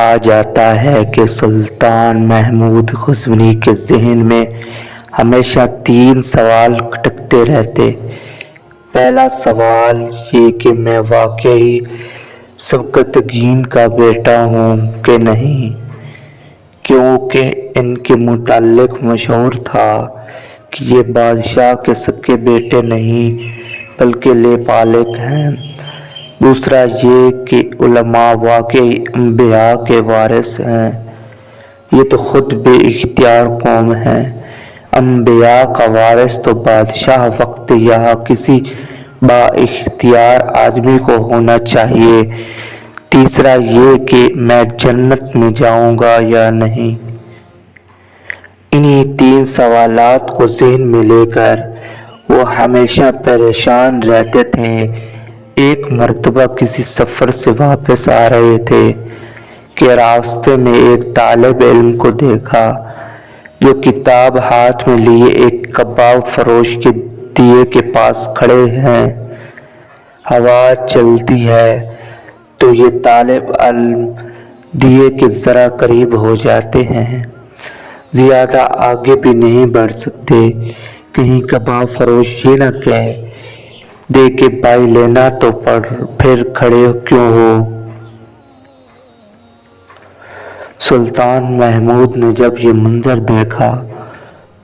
کہا جاتا ہے کہ سلطان محمود غزنوی کے ذہن میں ہمیشہ 3 سوال کھٹکتے رہتے۔ پہلا سوال یہ کہ میں واقعی سبکتگین کا بیٹا ہوں کہ نہیں، کیونکہ ان کے متعلق مشہور تھا کہ یہ بادشاہ کے سکے بیٹے نہیں بلکہ لیپالک ہیں۔ دوسرا یہ کہ علماء واقعی انبیاء کے وارث ہیں۔ یہ تو خود بے اختیار قوم ہے، انبیاء کا وارث تو بادشاہ وقت یا کسی با اختیار آدمی کو ہونا چاہیے۔ تیسرا یہ کہ میں جنت میں جاؤں گا یا نہیں۔ انہی 3 سوالات کو ذہن میں لے کر وہ ہمیشہ پریشان رہتے تھے۔ ایک مرتبہ کسی سفر سے واپس آ رہے تھے کہ راستے میں ایک طالب علم کو دیکھا جو کتاب ہاتھ میں لیے ایک کباب فروش کے دیے کے پاس کھڑے ہیں۔ ہوا چلتی ہے تو یہ طالب علم دیے کے ذرا قریب ہو جاتے ہیں، زیادہ آگے بھی نہیں بڑھ سکتے، کہیں کباب فروش یہ نہ کہے دے کہ بھائی لینا تو پھر کھڑے کیوں ہو۔ سلطان محمود نے جب یہ منظر دیکھا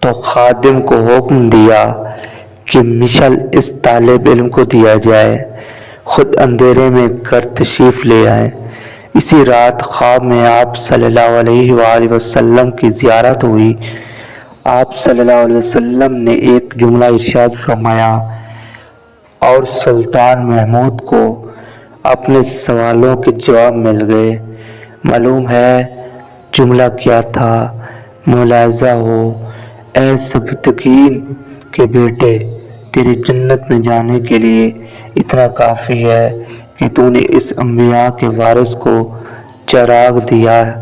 تو خادم کو حکم دیا کہ مشعل اس طالب علم کو دیا جائے، خود اندھیرے میں گھر تشریف لے آئے۔ اسی رات خواب میں آپ صلی اللہ علیہ وآلہ وسلم کی زیارت ہوئی۔ آپ صلی اللہ علیہ وسلم نے ایک جملہ ارشاد فرمایا اور سلطان محمود کو اپنے سوالوں کے جواب مل گئے۔ معلوم ہے جملہ کیا تھا؟ ملاحظہ ہو اے سبکتگین کے بیٹے، تیری جنت میں جانے کے لیے اتنا کافی ہے کہ تو نے اس انبیاء کے وارث کو چراغ دیا ہے۔